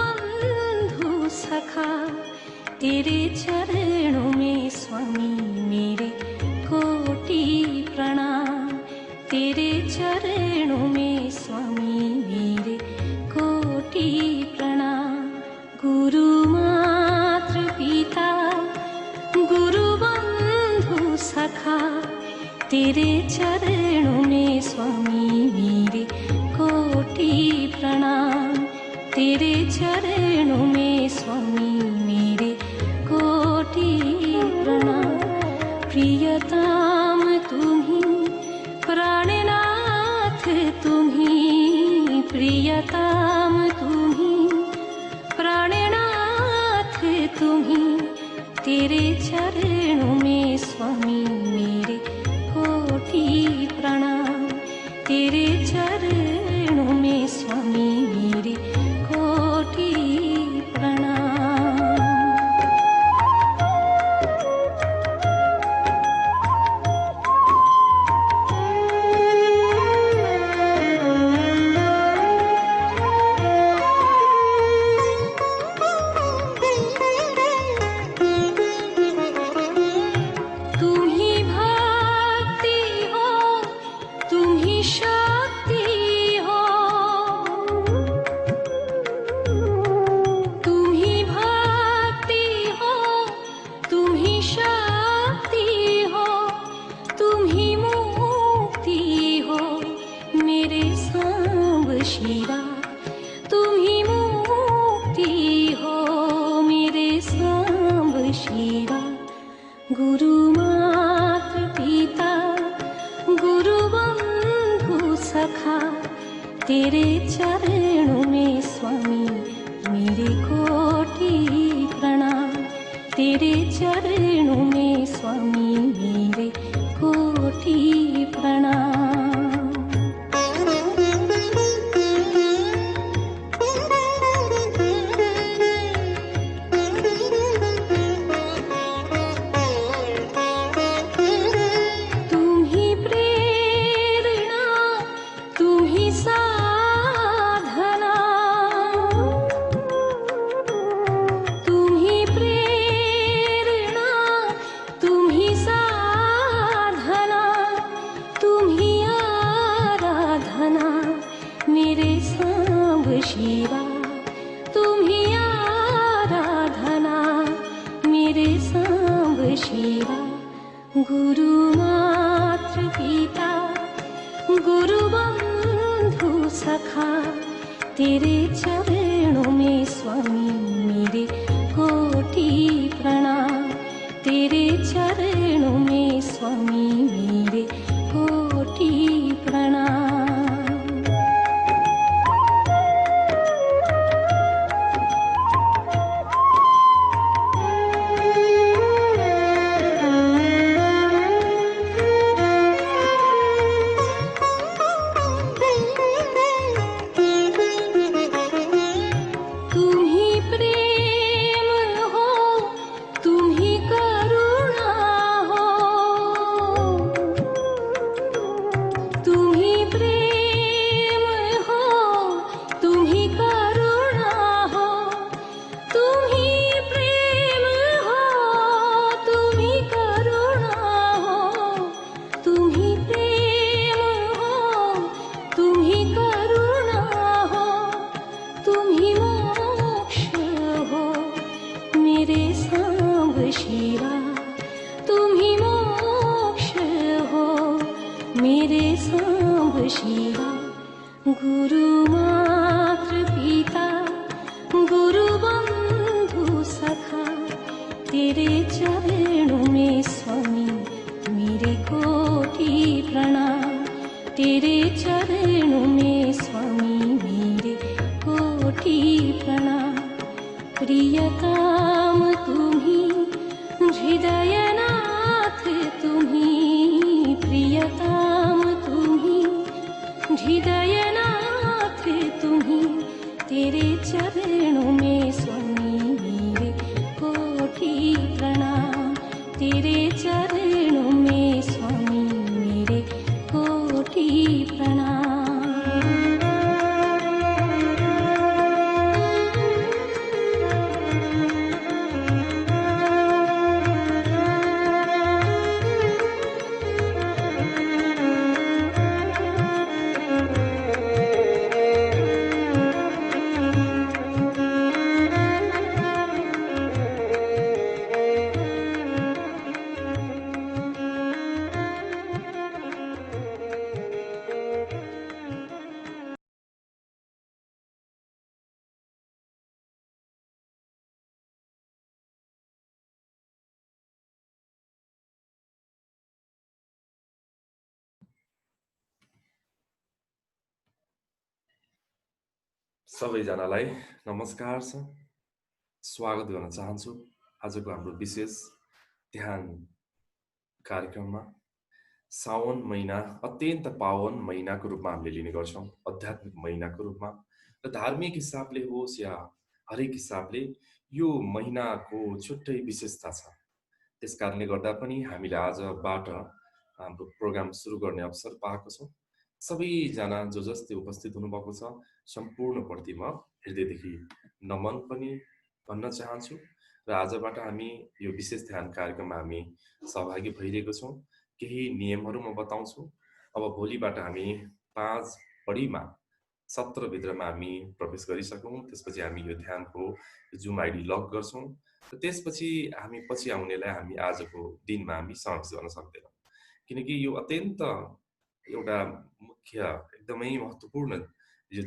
बंधु सखा तेरे चरणों में स्वामी मेरे कोटि प्रणाम। तेरे चरणों में स्वामी मेरे कोटि प्रणाम। गुरु मातृ पिता गुरु बंधु सखा तेरे चरणों में स्वामी मेरे कोटि प्रणाम। तेरे चरणों में स्वामी मेरे कोटि प्रणाम। प्रियतम तुम्ही प्राणनाथ तुम्ही, प्रियतम तुम्ही प्राणनाथ तुम्ही। तेरे चरणों में स्वामी मेरे कोटि प्रणाम। तेरे चरणों में स्वामी मेरे कोटि प्रणाम। शिवा तुम ही मुक्ति हो मेरे सांब शिवा। गुरु मातृ पिता गुरु बंधु सखा तेरे चरणों में स्वामी मेरे कोटि प्रणाम। तेरे चरणों में स्वामी मेरे कोटि प्रणाम। शिवा तुम ही आराधना मेरे सांब शिवा। गुरु मातृ पिता गुरु बंधु सखा तेरे चरणों में स्वामी मेरे कोटि प्रणाम। तेरे चरणों में स्वामी मेरे कोटि प्रणाम। शिवा तुम ही मोक्ष हो मेरे सांब शिवा। गुरु मातृ पिता गुरु बंधु सखा तेरे चरणों में स्वामी मेरे कोटि प्रणाम। तेरे चरणों में स्वामी मेरे कोटि प्रणाम। प्रियतम तुम्ही हृदयनाथ तुम्ही, प्रियतम तुम्ही हृदयनाथ तुम्ही। तेरे चरणों में स्वामी मेरे कोटि प्रणाम। तेरे चरणों में स्वामी मेरे कोटि प्रणाम। सबैजनालाई नमस्कार छ। स्वागत गर्न चाहन्छु आजको हाम्रो विशेष ध्यान कार्यक्रममा। साउन महिना अत्यन्त पावन महिनाको रूपमा हामीले लिने गर्छौँ, आध्यात्मिक महिनाको रूपमा। र धार्मिक हिसाबले होस् या हरेक हिसाबले यो महिनाको छुट्टै विशेषता छ। त्यसकारणले गर्दा पनि हामीले आजबाट हाम्रो प्रोग्राम सुरु गर्ने अवसर पाएको छौँ। सबैजना जो जसले उपस्थित हुनुभएको छ सम्पूर्णप्रति म हृदयदेखि नमन पनि भन्न चाहन्छु। र आजबाट हामी यो विशेष ध्यान कार्यक्रममा हामी सहभागी भइरहेको छौँ। केही नियमहरू म बताउँछु। अब भोलिबाट हामी 5 बढीमा सत्रभित्रमा हामी प्रवेश गरिसकौँ। त्यसपछि हामी यो ध्यानको जुम आइडी लक गर्छौँ र त्यसपछि हामी पछि आउनेलाई हामी आजको दिनमा हामी समावेश गर्न सक्दैनौँ, किनकि यो अत्यन्त एउटा मुख्य एकदमै महत्त्वपूर्ण यो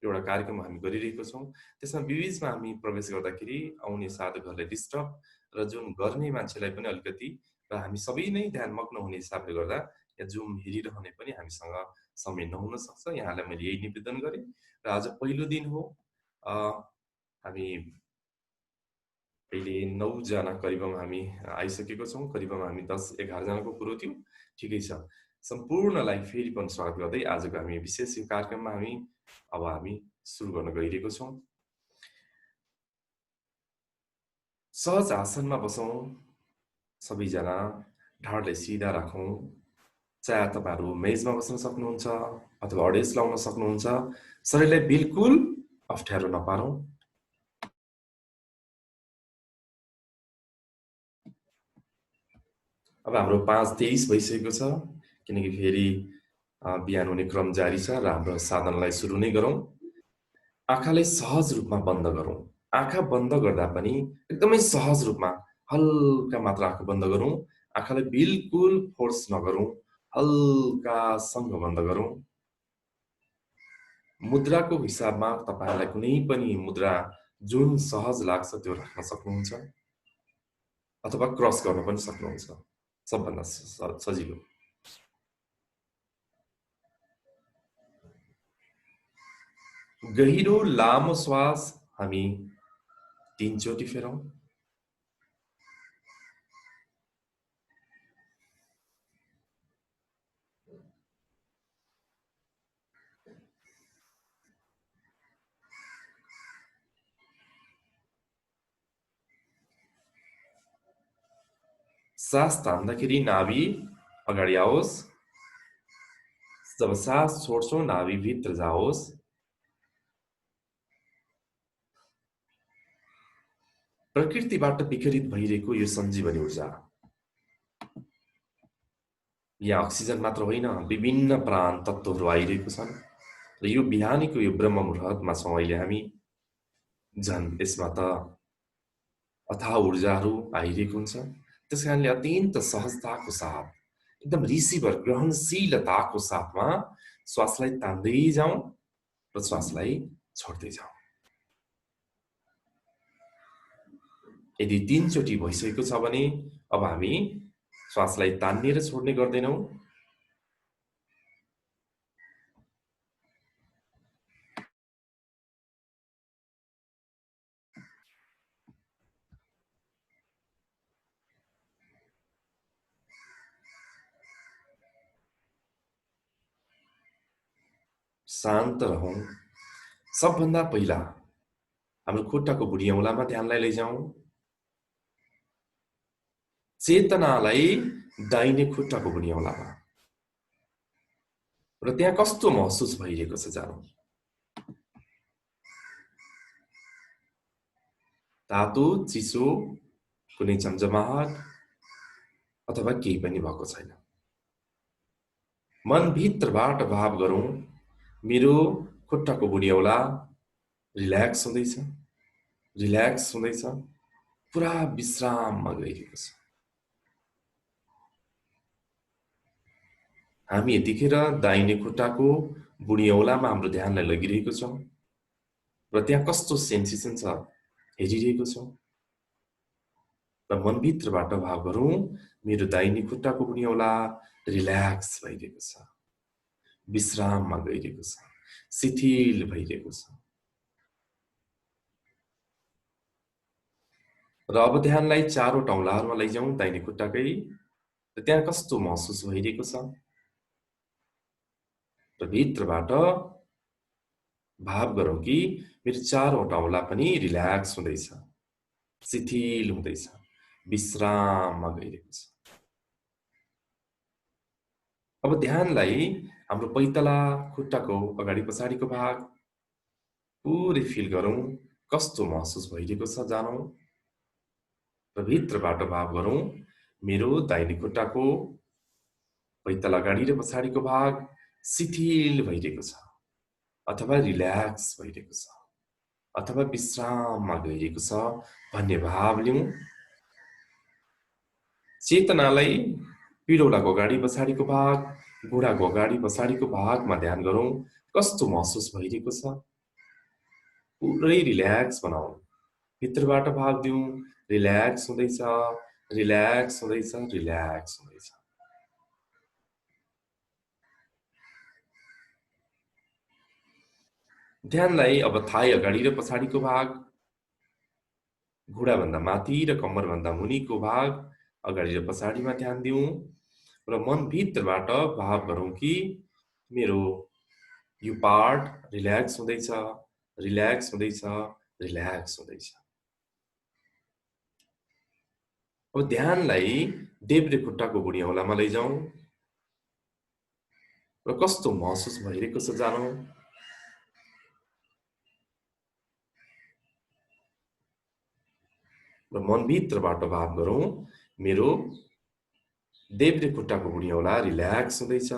एउटा कार्यक्रम हामी गरिरहेको छौँ। त्यसमा बिचमा हामी प्रवेश गर्दाखेरि आउने साधकहरूलाई डिस्टर्ब र जुन गर्ने मान्छेलाई पनि अलिकति र हामी सबै नै ध्यानमग्न हुने हिसाबले गर्दा या जुम हेरिरहने पनि हामीसँग समय नहुन सक्छ। यहाँलाई मैले यही निवेदन गरेँ। र आज पहिलो दिन हो। हामी अहिले 9 जना करिबमा हामी आइसकेको छौँ। करिबमा हामी 10-11 जनाको कुरो थियो। ठिकै छ। सम्पूर्णलाई फेरि पनि स्वागत गर्दै आजको हामी विशेष यो कार्यक्रममा हामी सुरु गर्न गइरहेको छौँ। सहज आसनमा बसौँ। सबैजना ढाडलाई सिधा राखौँ। चाहे तपाईँहरू मेजमा बस्न सक्नुहुन्छ अथवा अडेस लाउन सक्नुहुन्छ। शरीरलाई बिल्कुल अप्ठ्यारो नपारौँ। अब हाम्रो 5:23 भइसकेको छ, किनकि फेरि बिहान हुने क्रम जारी छ र हाम्रो साधनलाई सुरु नै गरौँ। आँखालाई सहज रूपमा बन्द गरौँ। आँखा बन्द गर्दा पनि एकदमै सहज रूपमा हल्का मात्र आँखा बन्द गरौँ। आँखालाई बिल्कुल फोर्स नगरौँ, हल्कासँग बन्द गरौँ। मुद्राको हिसाबमा तपाईँहरूलाई कुनै पनि मुद्रा जुन सहज लाग्छ त्यो राख्न सक्नुहुन्छ अथवा क्रस गर्न पनि सक्नुहुन्छ, सबभन्दा सजिलो। गहिरो लामो श्वास हामी 3 चोटि फेरौँ। सास तान्दाखेरि नाभि अगाडि आओस्। जब सास छोड्छौँ नाभि भित्र जाओस्। प्रकृतिबाट विकरित भइरहेको यो सञ्जीवनी ऊर्जा, यहाँ अक्सिजन मात्र होइन, विभिन्न प्राण तत्त्वहरू आइरहेको छन् र यो बिहानीको यो ब्रह्म मुहुर्तमा छौँ अहिले हामी। झन् यसमा त अथाह ऊर्जाहरू आइरहेको हुन्छ। त्यस कारणले अत्यन्त सहजताको साथ, एकदम रिसिभर ग्रहणशीलताको साथमा श्वासलाई तान्दै जाउँ र श्वासलाई छोड्दै जाउँ। यदि 3 चोटि भइसकेको छ भने अब हामी श्वासलाई तान्ने र छोड्ने गर्दैनौँ। शान्त रहौँ। सबभन्दा पहिला हाम्रो खुट्टाको बुढी औँलामा ध्यानलाई लैजाउँ। चेतनालाई दाहिने खुट्टाको बुढी औँलामा, र त्यहाँ कस्तो महसुस भइरहेको छ जानु। तातो, चिसो, कुनै झमझमाहट अथवा केही पनि भएको छैन। मनभित्रबाट भाव गरौँ, मेरो खुट्टाको बुढी औँला रिल्याक्स हुँदैछ, रिल्याक्स हुँदैछ, पुरा विश्राममा गइरहेको छ। हामी यतिखेर दाहिने खुट्टाको बुढी औँलामा हाम्रो ध्यानलाई लगिरहेको छौँ र त्यहाँ कस्तो सेन्सेसन छ हेरिरहेको छौँ। र मनभित्रबाट भाव गरौँ, मेरो दाहिने खुट्टाको बुढी औँला रिल्याक्स भइरहेको छ, विश्राममा गइरहेको छ, शिथिल भइरहेको छ। र अब ध्यानलाई चारवटा औँलाहरूमा लैजाउँ दाहिने खुट्टाकै। र त्यहाँ कस्तो महसुस भइरहेको छ र भित्रबाट भाव गरौँ कि मेरो चारवटा औँला पनि रिल्याक्स हुँदैछ, शिथिल हुँदैछ, विश्राममा गइरहेको छ। अब ध्यानलाई हाम्रो पैताला खुट्टाको अगाडि पछाडिको भाग पुरै फिल गरौँ, कस्तो महसुस भइरहेको छ जानौँ। र भित्रबाट भाव गरौँ, मेरो दाहिने खुट्टाको पैताला अगाडि र पछाडिको भाग शिथिल भइरहेको छ, अथवा रिल्याक्स भइरहेको छ, अथवा विश्राममा गइरहेको छ भन्ने भाव लिउँ। चेतनालाई पिडौलाको अगाडि पछाडिको भाग, घुँडाको अगाडि पछाडिको भागमा ध्यान गरौँ, कस्तो महसुस भइरहेको छ। पुरै रिल्याक्स बनाऊ, भित्रबाट भाव दिउँ, रिल्याक्स हुँदैछ, रिल्याक्स हुँदैछ, रिल्याक्स हुँदैछ। ध्यानलाई अब थाई अगाडि र पछाडिको भाग, घुँडाभन्दा माथि र कम्मरभन्दा मुनिको भाग अगाडि र पछाडिमा ध्यान दिउँ र मनभित्रबाट भाव गरौँ कि मेरो यो पार्ट रिल्याक्स हुँदैछ, रिल्याक्स हुँदैछ, रिल्याक्स हुँदैछ। अब ध्यानलाई देब्रे खुट्टाको बुढी औँलामा लैजाउँ र कस्तो महसुस भइरहेको छ जानौँ। र मनभित्रबाट भाव गरौँ, मेरो देब्रे खुट्टाको बुढी औँला रिल्याक्स हुँदैछ,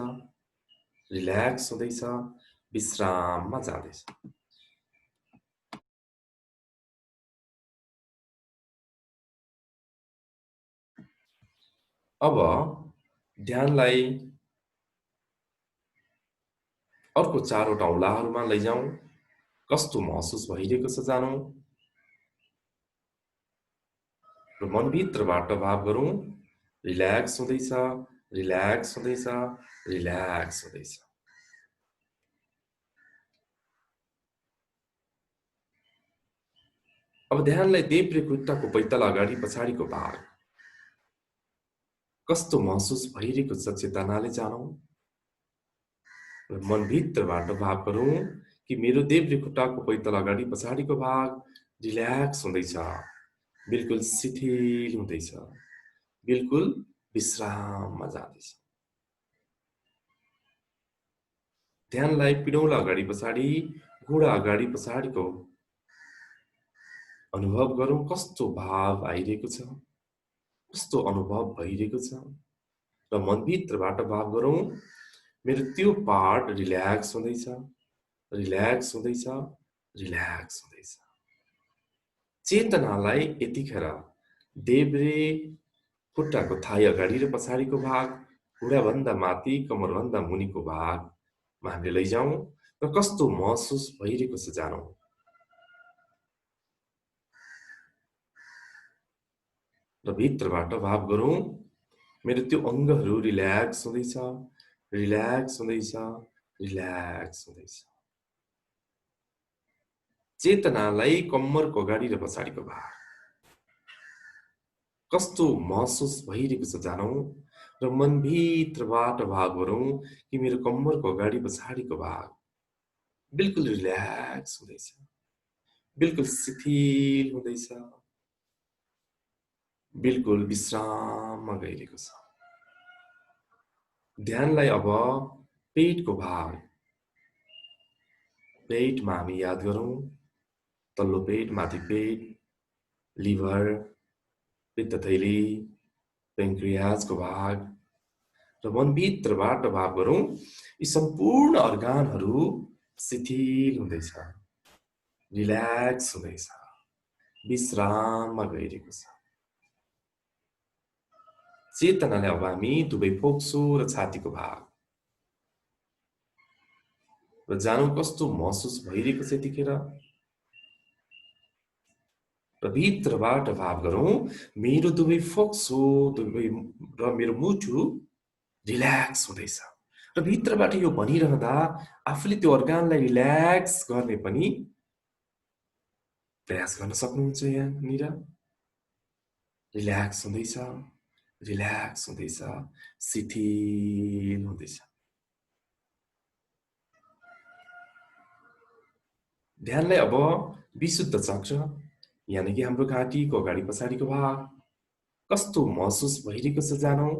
रिल्याक्स हुँदैछ, विश्राममा जाँदैछ। अब ध्यानलाई अर्को चारवटा औँलाहरूमा लैजाउँ, कस्तो महसुस भइरहेको छ जानौँ। र मनभित्रबाट भाव गरौँ, रिल्याक्स हुँदैछ, रिल्याक्स हुँदैछ, रिल्याक्स हुँदैछ। अब ध्यानलाई देब्रे खुट्टाको पैताला अगाडि पछाडिको भाग, कस्तो महसुस भइरहेको छ चेतनाले जानौँ। र मनभित्रबाट भाव गरौँ कि मेरो देब्रे खुट्टाको पैताला अगाडि पछाडिको भाग रिल्याक्स हुँदैछ, बिल्कुल शिथिल हुँदैछ, बिल्कुल विश्राममा जाँदैछ। ध्यानलाई पिडौला अगाडि पछाडि, घुँडा अगाडि पछाडिको अनुभव गरौँ, कस्तो भाव आइरहेको छ, कस्तो अनुभव भइरहेको छ। र मनभित्रबाट भाव गरौँ, मेरो त्यो पार्ट रिल्याक्स हुँदैछ, रिल्याक्स हुँदैछ, रिल्याक्स हुँदैछ। चेतनालाई यतिखेर देब्रे खुट्टाको थाई अगाडि र पछाडिको भाग, घुँडाभन्दा माथि, कम्मरभन्दा मुनिको भागमा हामीले लैजाउँ र कस्तो महसुस भइरहेको छ जानौँ। र भित्रबाट भाव गरौँ, मेरो त्यो अङ्गहरू रिल्याक्स हुँदैछ, रिल्याक्स हुँदैछ, रिल्याक्स हुँदैछ। चेतनालाई कम्मरको अगाडि र पछाडिको भाग, कस्तो महसुस भइरहेको छ जानौँ। र मनभित्रबाट भाव गरौँ कि मेरो कम्मरको अगाडि पछाडिको भाग बिल्कुल रिल्याक्स हुँदैछ, बिल्कुल शिथिल हुँदैछ, बिल्कुल विश्राममा गइरहेको छ। ध्यानलाई अब पेटको भाग, पेटमा हामी याद गरौँ, तल्लो पेट, माथि पेट, लिभर, पित्तथैली, पेन्क्रियाजको भाग र मनभित्रबाट भाव गरौँ, यी सम्पूर्ण अर्गानहरू शिथिल हुँदैछ, रिल्याक्स हुँदैछ, विश्राममा गइरहेको छ। चेतनाले अब हामी दुवै फोक्सो र छातीको भाग र जानौँ कस्तो महसुस भइरहेको छ यतिखेर। र भित्रबाट भाव गरौँ, मेरो दुवै फोक्सो र मेरो मुटु रिल्याक्स हुँदैछ। र भित्रबाट यो भनिरहँदा आफूले त्यो अर्गानलाई रिल्याक्स गर्ने पनि प्रयास गर्न सक्नुहुन्छ यहाँनिर। रिल्याक्स हुँदैछ, रिल्याक्स हुँदैछ, शिथिल हुँदैछ। ध्यानलाई अब विशुद्ध चक्र यानि कि हाम्रो घाँटीको अगाडि पछाडिको भाग कस्तो महसुस भइरहेको छ जानौं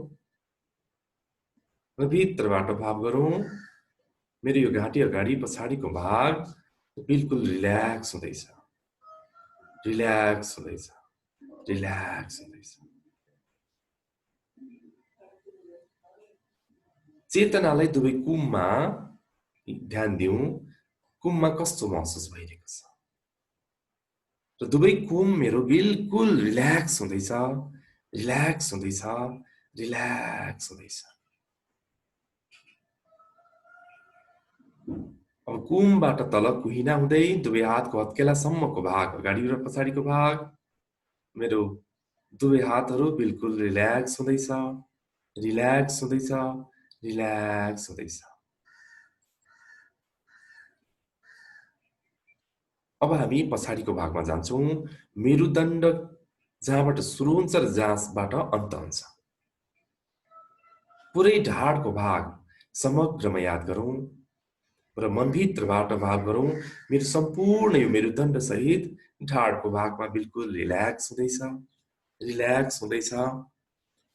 र भित्रबाट भाव गरौँ मेरो यो घाँटी अगाडि पछाडिको भाग बिल्कुल रिल्याक्स हुँदैछ, रिल्याक्स हुँदैछ, रिल्याक्स हुँदैछ। चेतनालाई दुवै कुममा ध्यान दिउँ, कुममा कस्तो महसुस भइरहेको छ र दुवै कुम मेरो बिल्कुल रिल्याक्स हुँदैछ, रिल्याक्स हुँदैछ, रिल्याक्स हुँदैछ। अब कुमबाट तल कुहिना हुँदै दुवै हातको हत्केलासम्मको भाग अगाडि र पछाडिको भाग मेरो दुवै हातहरू बिल्कुल रिल्याक्स हुँदैछ, रिल्याक्स हुँदैछ, रिल्याक्स हुँदैछ। अब हामी पछाडिको भागमा जान्छौँ, मेरुदण्ड जहाँबाट सुरु हुन्छ र जहाँबाट अन्त हुन्छ। पुरै ढाडको भाग समग्रमा याद गरौँ र मनभित्रबाट भाव गरौँ मेरो सम्पूर्ण यो मेरुदण्ड सहित ढाडको भागमा बिल्कुल रिल्याक्स हुँदैछ, रिल्याक्स हुँदैछ,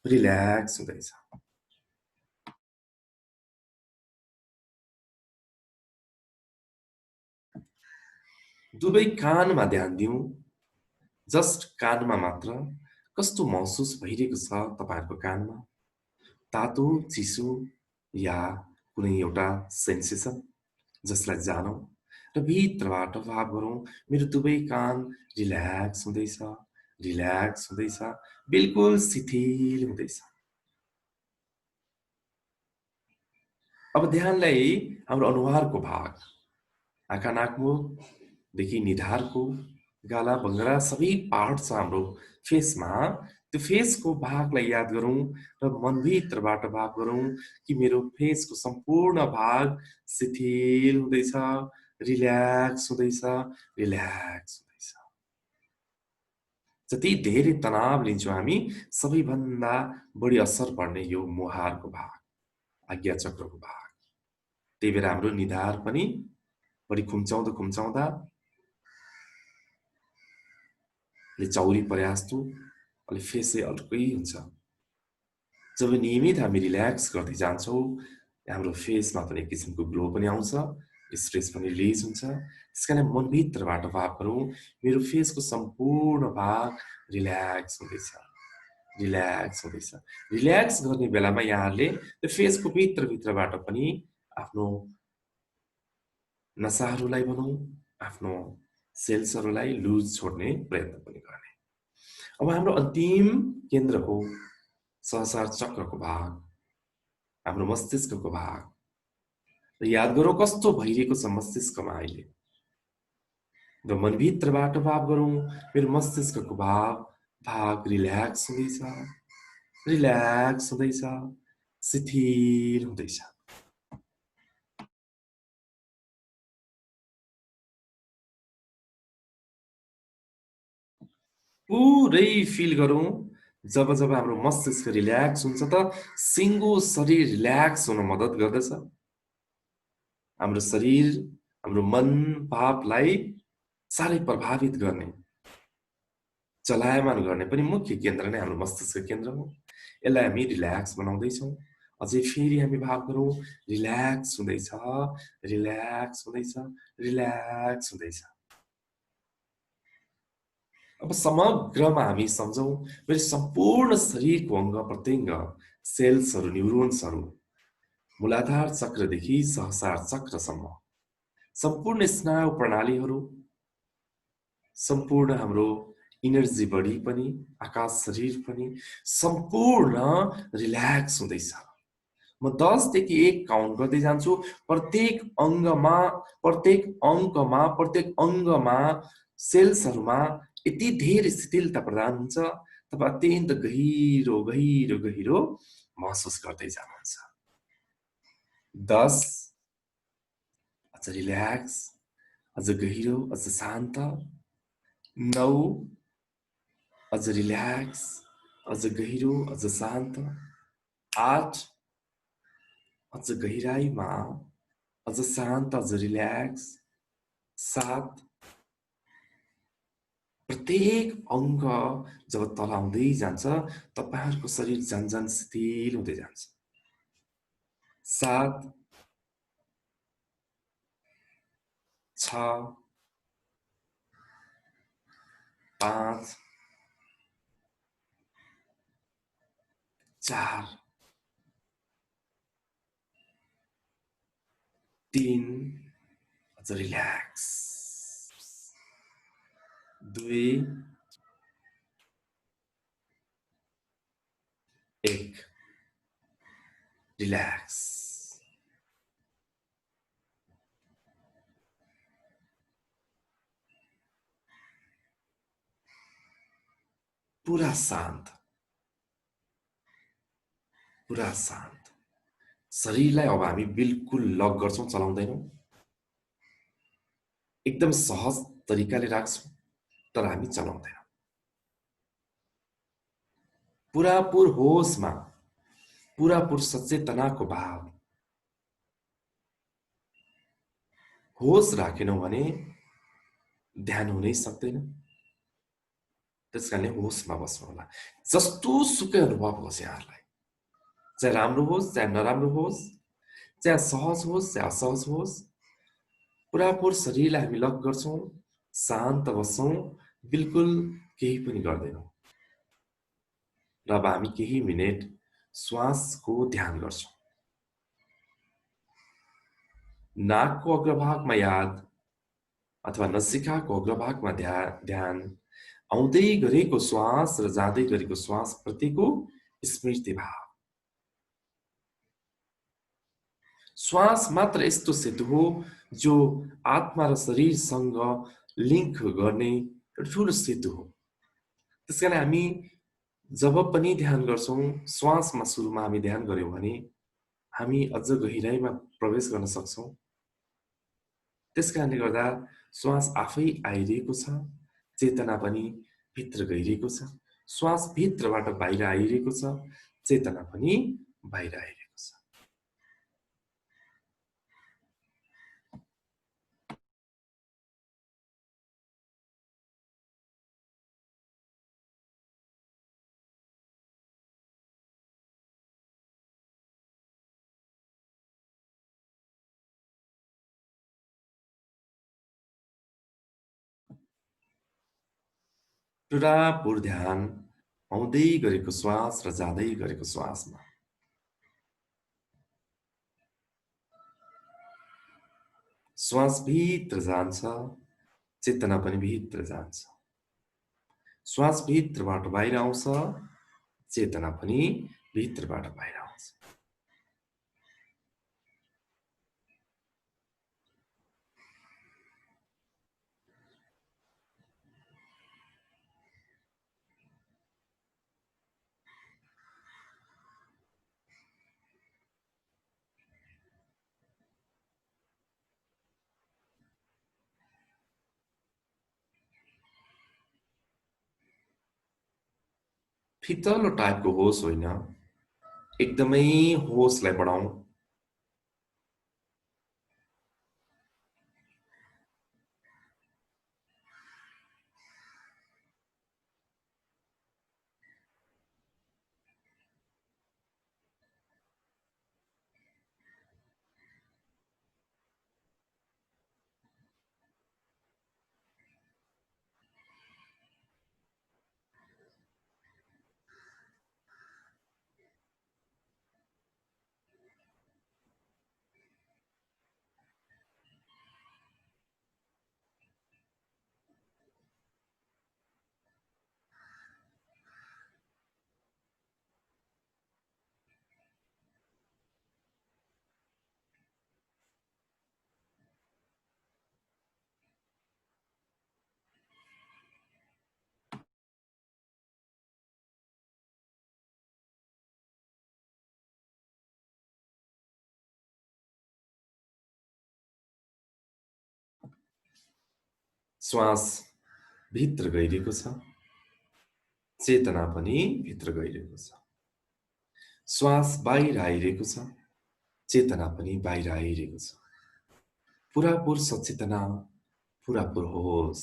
रिल्याक्स हुँदैछ। दुवै कानमा ध्यान दिउँ, जस्ट कानमा मात्र कस्तो महसुस भइरहेको छ तपाईहरुको कानमा, तातो, चिसो या कुनै एउटा सेन्सेसन जसलाई जानौँ र भित्रबाट भाव गरौँ मेरो दुवै कान रिल्याक्स हुँदैछ, रिल्याक्स हुँदैछ, बिल्कुल शिथिल हुँदैछ। अब ध्यानलाई हाम्रो अनुहारको भाग, आँखा नाकमुखदेखि निधारको गाला बङ्गरा सबै पार्ट छ हाम्रो फेसमा, त्यो फेसको भागलाई याद गरौँ र मनभित्रबाट भाव गरौँ कि मेरो फेसको सम्पूर्ण भाग शिथिल हुँदैछ, रिल्याक्स हुँदैछ, रिल्याक्स हुँदैछ। जति धेरै तनाव लिन्छौँ हामी सबैभन्दा बढी असर पर्ने यो मुहारको भाग, आज्ञा चक्रको भाग। त्यही भएर हाम्रो निधार पनि बढी खुम्चाउँदा खुम्चाउँदा चौरी परे जस्तो अलि फेसै अर्कै हुन्छ। जब नियमित हामी रिल्याक्स गर्दै जान्छौँ हाम्रो फेसमा पनि एक किसिमको ग्लो पनि आउँछ, स्ट्रेस पनि रिलिज हुन्छ। त्यसकारण मनभित्रबाट भाव गरौँ मेरो फेसको सम्पूर्ण भाग रिल्याक्स हुँदैछ, रिल्याक्स हुँदैछ। रिल्याक्स गर्ने बेलामा यहाँहरूले त्यो फेसको भित्रभित्रबाट पनि आफ्नो नसाहरूलाई भनौँ, आफ्नो सेल्सहरूलाई लुज छोड्ने प्रयत्न पनि गर्ने। अब हाम्रो अन्तिम केन्द्र हो सहस्रार चक्रको भाग, हाम्रो मस्तिष्कको भाग। र याद गरौँ कस्तो भइरहेको छ मस्तिष्कमा अहिले र मनभित्रबाट भाव गरौँ मेरो मस्तिष्कको भाग रिल्याक्स हुँदैछ, रिल्याक्स हुँदैछ, शिथिल हुँदैछ। पुरै फिल गरौँ जब जब हाम्रो मस्तिष्क रिल्याक्स हुन्छ त सिङ्गो शरीर रिल्याक्स हुन मद्दत गर्दछ। हाम्रो शरीर, हाम्रो मन भावलाई साह्रै प्रभावित गर्ने, चलायमान गर्ने पनि मुख्य केन्द्र नै हाम्रो मस्तिष्क केन्द्र हो। यसलाई हामी रिल्याक्स बनाउँदैछौँ। अझै फेरि हामी भाव गरौँ रिल्याक्स हुँदैछ, रिल्याक्स हुँदैछ, रिल्याक्स हुँदैछ। अब समग्रमा हामी सम्झौँ मेरो सम्पूर्ण शरीरको अङ्ग प्रत्यङ्ग, सेल्सहरू, न्युरोन्सहरू मूलाधार चक्रदेखि सहस्रार चक्रसम्म सम्पूर्ण स्नायु प्रणालीहरू, सम्पूर्ण हाम्रो इनर्जी बडी पनि, आकाश शरीर पनि सम्पूर्ण रिल्याक्स हुँदैछ। म 10 देखि 1 काउन्ट गर्दै जान्छु। प्रत्येक अङ्गमा, प्रत्येक अङ्कमा, प्रत्येक अङ्गमा, सेल्सहरूमा यति धेरै शिथिलता प्रदान हुन्छ तपाईँ अत्यन्त गहिरो गहिरो गहिरो महसुस गर्दै जानुहुन्छ। 10, अझ रिल्याक्स, अझ गहिरो, अझ शान्त। 9, अझ रिल्याक्स, अझ गहिरो, अझ शान्त। 8, अझ गहिराईमा, अझ शान्त, अझ रिल्याक्स। 7, प्रत्येक अङ्ग जब तल आउँदै जान्छ, तपाईँहरूको शरीर झन् शिथिल हुँदै जान्छ। 7, 6, 5, 4, 3, अझ रिल्याक्स। 2, 1, रिल्याक्स। पुरा शान्त, पुरा शान्त। शरीरलाई अब हामी बिल्कुल लक गर्छौं, चलाउँदैनौं। एकदम सहज तरिकाले राख्छौं, तर हामी चलाउँदैनौं। पुरापुर होसमा, पुरापुर सचेतनाको भाव। होस राखेनौं भने ध्यान हुनै सक्दैन। त्यसकारणले होसमा बस्नु होला। जस्तो सुकै अनुभव होस् यहाँहरूलाई, चाहे राम्रो होस् चाहे नराम्रो होस्, चाहे सहज होस् चाहे असहज होस्, पुरापुर शरीरलाई हामी लक गर्छौं, शान्त बस्छौं, बिल्कुल केही पनि गर्दैनौं। र अब हामी केही मिनेट श्वासको ध्यान गर्छौं। नाकको अग्रभागमा याद अथवा नसिकाको अग्रभागमा ध्यान, आउँदै गरेको श्वास र जाँदै गरेको श्वास प्रतिको स्मृति भाव। श्वास मात्र यस्तो सेतु हो जो आत्मा र शरीरसँग लिङ्क गर्ने एउटा ठुलो सेतु हो। त्यसकारण हामी जब पनि ध्यान गर्छौं, श्वासमा सुरुमा हामी ध्यान गर्यौं भने हामी अझ गहिराईमा प्रवेश गर्न सक्छौं। त्यसकारणले गर्दा श्वास आफै आइरहेको छ, चेतना पनि भित्र गइरहेको छ। श्वास भित्रबाट बाहिर आइरहेको छ, चेतना पनि बाहिर आइरहेको छ। पुरापुर ध्यान आउँदै गरेको श्वास र जाँदै गरेको श्वासमा। श्वास भित्र जान्छ, चेतना पनि भित्र जान्छ। श्वास भित्रबाट बाहिर आउँछ, चेतना पनि भित्रबाट बाहिर आउँछ। फितलो टाइपको होस होइन, एकदमै होसलाई बढाउँ। श्वास भित्र गइरहेको छ, चेतना पनि भित्र गइरहेको छ। श्वास बाहिर आइरहेको छ, चेतना पनि बाहिर आइरहेको छ। पुरापुर सचेतना, पुरापुर होस।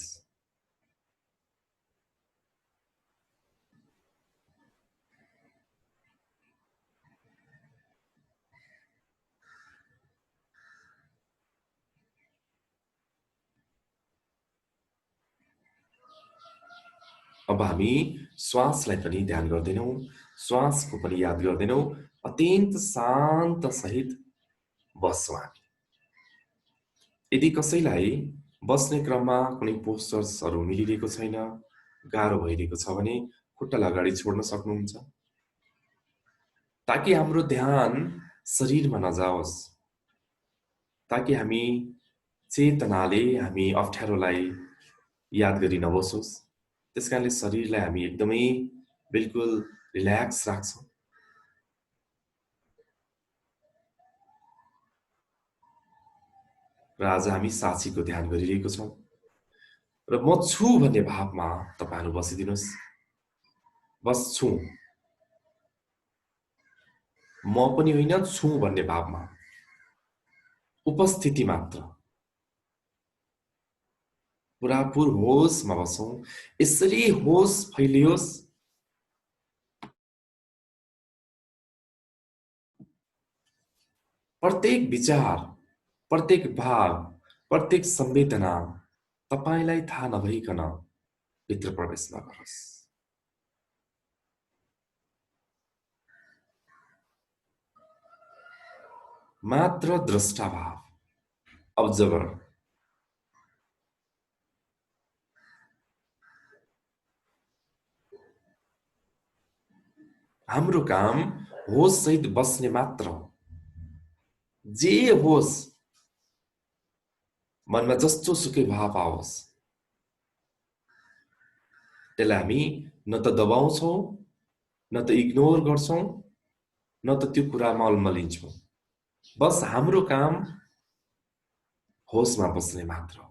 अब हामी श्वासलाई पनि ध्यान गर्दैनौं, श्वासको पनि याद गर्दैनौं, अत्यन्त शान्त सहित बस्छौं हामी। यदि कसैलाई बस्ने क्रममा कुनै पोस्चर्सहरू मिलिरहेको छैन, गाह्रो भइरहेको छ भने खुट्टालाई अगाडि छोड्न सक्नुहुन्छ, ताकि हाम्रो ध्यान शरीरमा नजाओस्, ताकि हामी चेतनाले हामी अप्ठ्यारोलाई याद गरी नबसोस्। त्यसकारणले शरीरलाई हामी एकदमै बिल्कुल रिल्याक्स राख्छौं। र आज हामी साक्षीको ध्यान गरिरहेको छौं। र म छु भन्ने भावमा तपाईहरु बसिदिनुस्। बस छु, म पनि होइन, छु भन्ने भावमा उपस्थिति मात्र, पुरापुर होसमा बसौं। यसरी होस फैलियोस्, प्रत्येक विचार, प्रत्येक भाव, प्रत्येक संवेदना तपाईलाई थाहा नभइकन भित्र प्रवेश नगरोस्। मात्र द्रष्टा भाव, अब्जर्भर। हाम्रो काम होस सहित बस्ने मात्र हो। जे होस्, मनमा जस्तो सुकै भाव आओस्, त्यसलाई हामी न त दबाउँछौं, न त इग्नोर गर्छौं, न त त्यो कुरामा अल्मलिन्छौं। बस हाम्रो काम होसमा बस्ने मात्र हो।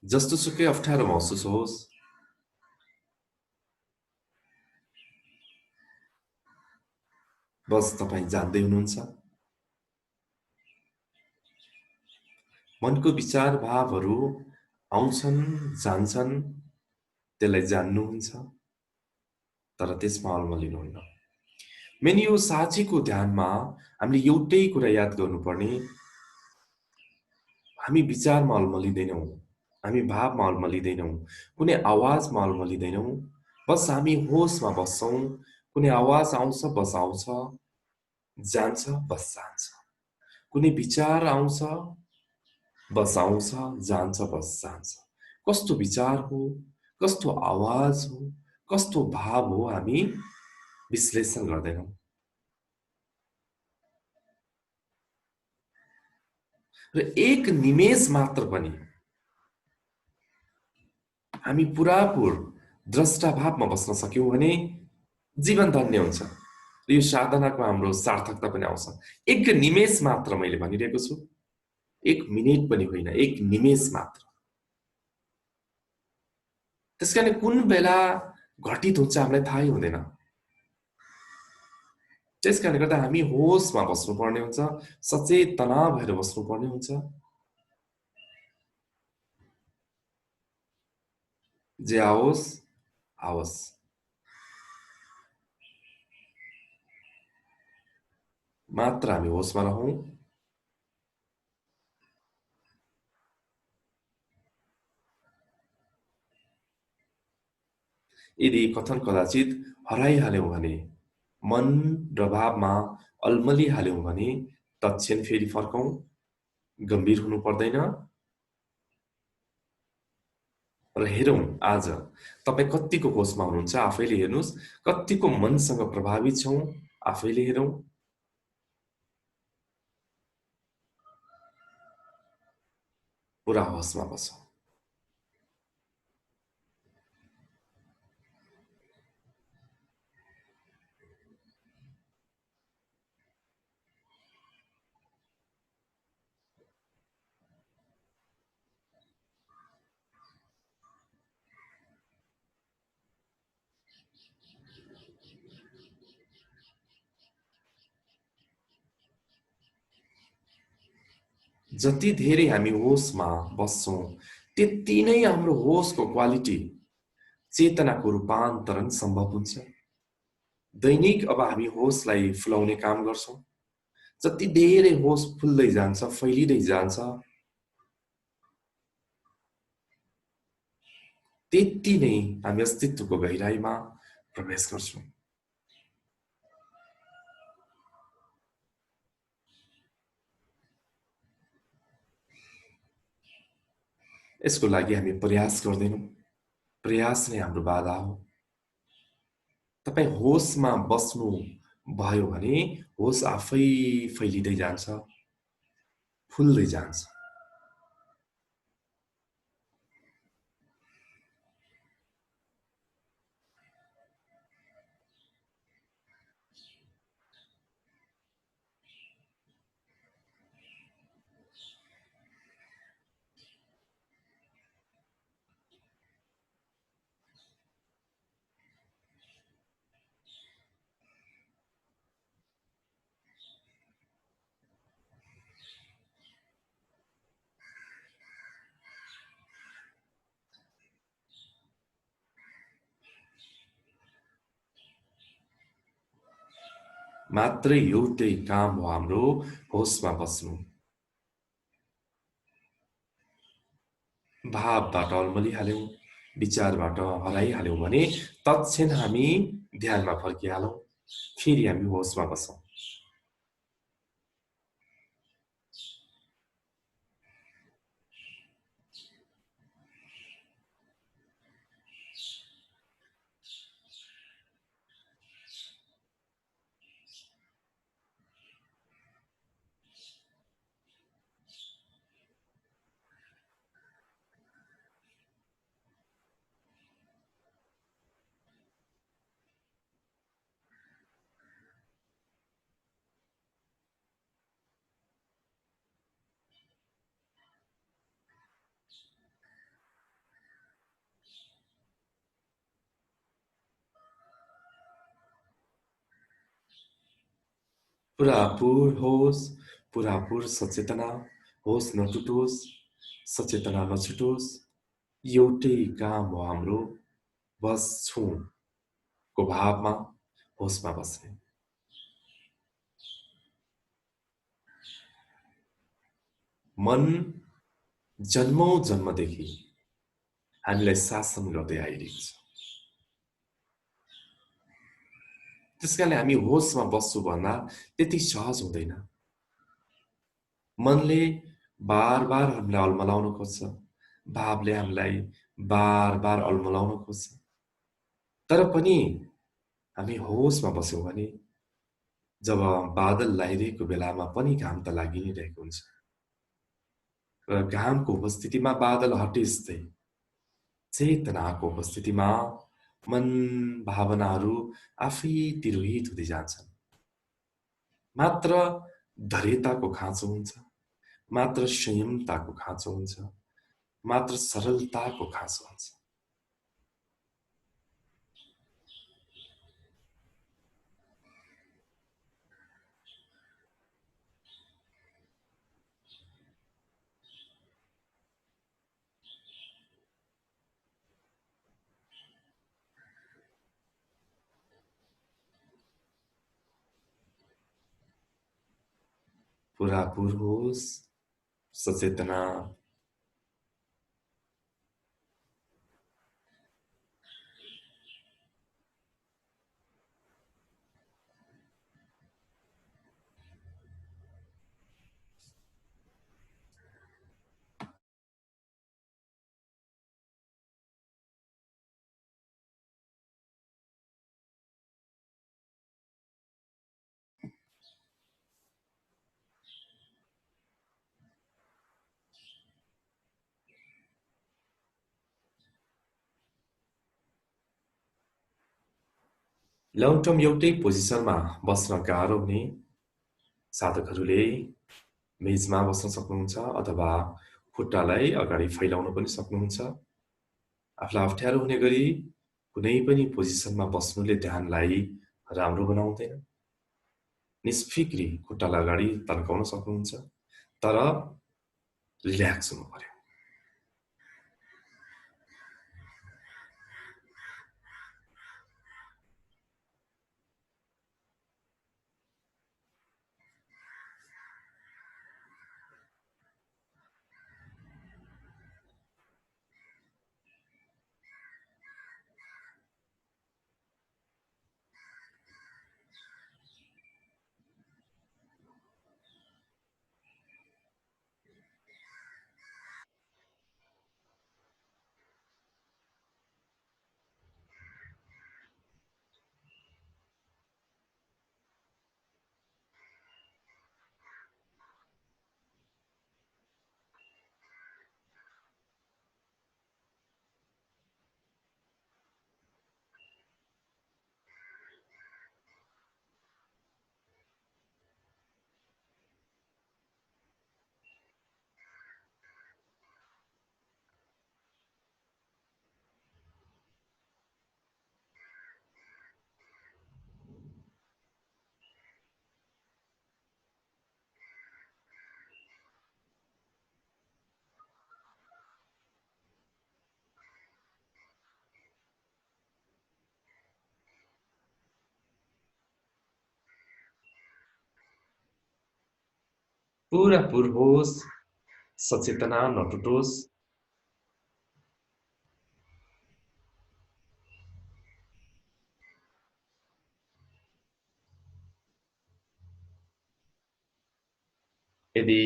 जस्तो सुकै अप्ठ्यारो महसुस होस्, बस तपाई जान्दै हुनुहुन्छ। मनको विचार भावहरू आउँछन् जान्छन्, त्यसलाई जान्नुहुन्छ, तर त्यसमा अल्मलिनुहुन्न। मेन यो साक्षीको ध्यानमा हामीले एउटै कुरा याद गर्नुपर्ने, हामी विचारमा अल्मलिदैनौं, हामी भावमा अल्मलिदैनौं, कुनै आवाजमा अल्मलिदैनौं। बस हामी होसमा बस्छौं। कुनै आवाज आउँछ, बस आउँछ, जान्छ, बस जान्छ। कुनै विचार आउँछ, बस आउँछ, जान्छ, बस जान्छ। कस्तो विचार हो, कस्तो आवाज हो, कस्तो भाव हो, हामी विश्लेषण गर्दैनौं। र एक निमेष मात्र पनि हामी पुरापुर द्रष्टा भावमा बस्न सक्यौं भने जीवन धन्य हुन्छ। र यो साधनाको हाम्रो सार्थकता पनि आउँछ। एक निमेष मात्र, मैले भनिरहेको छु, एक मिनेट पनि होइन, एक निमेष मात्र। त्यसकारण कुन बेला घटित हुन्छ हामीलाई थाहै हुँदैन। त्यसकारणले गर्दा हामी होसमा बस्नुपर्ने हुन्छ, सचेतना भएर बस्नुपर्ने हुन्छ। जे आओस् आओस्, मात्र हामी होसमा रहौं। यदि कथन कदाचित हराइहाल्यौँ भने, मन र भावमा अल्मलिहाल्यौँ भने तत्क्षण फेरि फर्कौँ, गम्भीर हुनु पर्दैन र हेरौँ आज तपाईँ कत्तिको होसमा हुनुहुन्छ आफैले हेर्नुहोस्, कत्तिको मनसँग प्रभावित छौँ आफैले हेरौँ। पुरा होसमा बसौँ। जति धेरै हामी होसमा बस्छौँ त्यति नै हाम्रो होसको क्वालिटी, चेतनाको रूपान्तरण सम्भव हुन्छ। दैनिक अब हामी होसलाई फुलाउने काम गर्छौँ। जति धेरै होस फुल्दै जान्छ, फैलिँदै जान्छ, त्यति नै हामी अस्तित्वको गहिराईमा प्रवेश गर्छौँ। यसको लागि हामी प्रयास गर्दैनौँ। प्रयास नै हाम्रो बाधा हो। तपाईँ होसमा बस्नु भयो भने होस आफै फैलिँदै जान्छ, फुल्दै जान्छ। मात्रै एउटै काम हो हाम्रो, होसमा बस्नु। भावबाट अल्मलिहाल्यौँ, विचारबाट हराइहाल्यौँ भने तत्क्षण हामी ध्यानमा फर्किहालौँ, फेरि हामी होसमा बसौँ। पुरापुर होस, पुरापुर सचेतना, होस नटुटोस्, सचेतना नछुटोस्, एउटै काम हो हाम्रो, बस छौँ को भावमा होसमा बस्ने। मन जन्मौँ जन्मदेखि हामीलाई शासन गर्दै आइरहेको छ। त्यसकारणले हामी होसमा बस्छु भन्दा त्यति सहज हुँदैन। मनले बार बार हामीलाई अल्मलाउन खोज्छ, भावले हामीलाई बार बार अल्मलाउन खोज्छ। तर पनि हामी होसमा बस्यौँ भने जब बादल लागिरहेको बेलामा पनि घाम त लागि नै रहेको हुन्छ र घामको उपस्थितिमा बादल हटे जस्तै चेतनाको उपस्थितिमा मन भावनाहरू आफै तिरोहित हुँदै जान्छन्। मात्र धैर्यताको खाँचो हुन्छ, मात्र संयमताको खाँचो हुन्छ, मात्र सरलताको खाँचो हुन्छ। पुरापुर होस, सचेतना, लङ टर्म एउटै पोजिसनमा बस्न गाह्रो हुने साधकहरूले मेजमा बस्न सक्नुहुन्छ अथवा खुट्टालाई अगाडि फैलाउन पनि सक्नुहुन्छ। आफूलाई अप्ठ्यारो हुने गरी कुनै पनि पोजिसनमा बस्नुले ध्यानलाई राम्रो बनाउँदैन। निष्फिक्री खुट्टालाई अगाडि तन्काउन सक्नुहुन्छ, तर रिल्याक्स हुनु पर्यो। पुरा पुर होस्, सचेतना नटुटोस्। यदि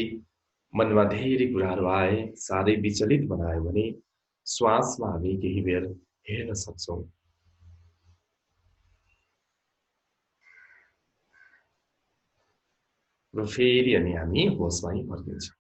मनमा धेरै कुराहरू आए, साह्रै विचलित बनायो भने श्वासमा हामी केही बेर हेर्न सक्छौं र फेरि अनि हामी होसमा फर्किन्छौं।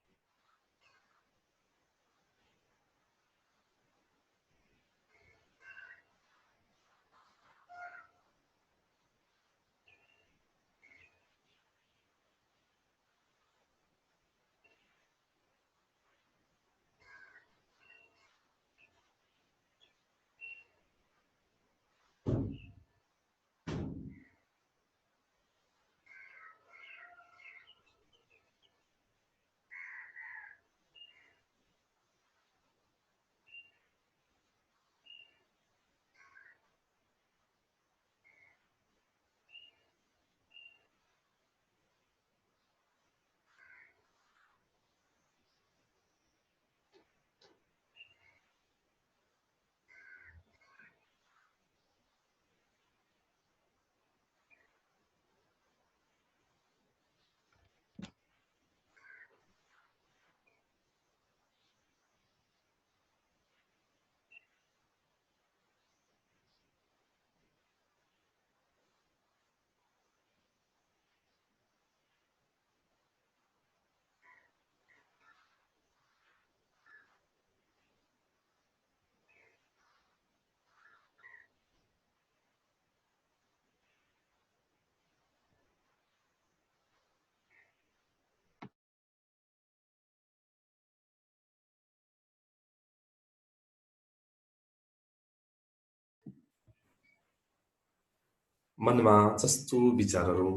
मनमा जस्तो विचारहरू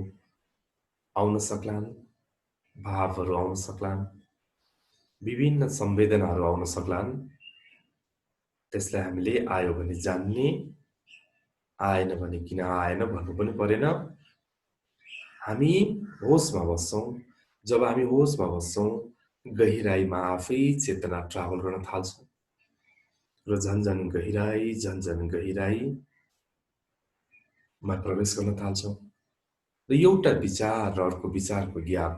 आउन सक्लान्, भावहरू आउन सक्लान्, विभिन्न संवेदनाहरू आउन सक्लान्, त्यसलाई हामीले आयो भने जान्ने, आएन भने किन आएन भन्नु पनि परेन। हामी होसमा बस्छौं। जब हामी होसमा बस्छौं, गहिराईमा आफै चेतना ट्राभल गर्न थाल्छ र झन्झन गहिराईमा प्रवेश गर्न थाल्छौं र एउटा विचार र अर्को विचारको ग्याप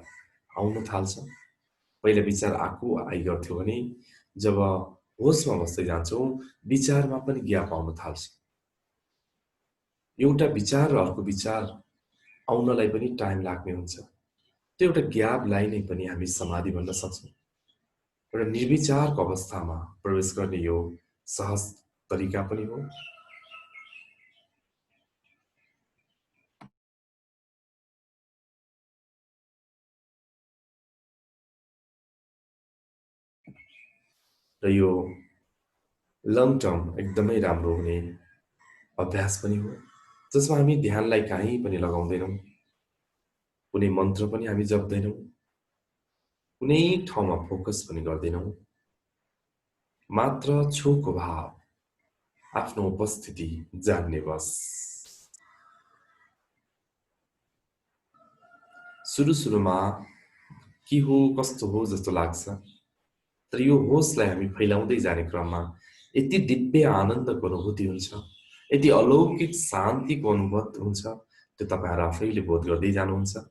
आउन थाल्छ। पहिला विचार आइगर्थ्यो भने जब होसमा बस्दै जान्छौं, विचारमा पनि ग्याप आउन थाल्छ। एउटा विचार र अर्को विचार आउनलाई पनि टाइम लाग्ने हुन्छ। त्यो एउटा ग्यापलाई नै पनि हामी समाधि भन्न सक्छौं। एउटा निर्विचारको अवस्थामा प्रवेश गर्ने यो सहज तरिका पनि हो। र यो लङ टर्म एकदमै राम्रो हुने अभ्यास पनि हो, जसमा हामी ध्यानलाई कहीँ पनि लगाउँदैनौँ, कुनै मन्त्र पनि हामी जप्दैनौँ, कुनै ठाउँमा फोकस पनि गर्दैनौँ, मात्र छुको भाव, आफ्नो उपस्थिति जान्ने बस। सुरु सुरुमा के हो कस्तो हो जस्तो लाग्छ, तर यो होसलाई हामी फैलाउँदै जाने क्रममा यति दिव्य आनन्दको अनुभूति हुन्छ, यति अलौकिक शान्तिको अनुभूत हुन्छ, त्यो तपाईँहरू आफैले बोध गर्दै जानुहुन्छ।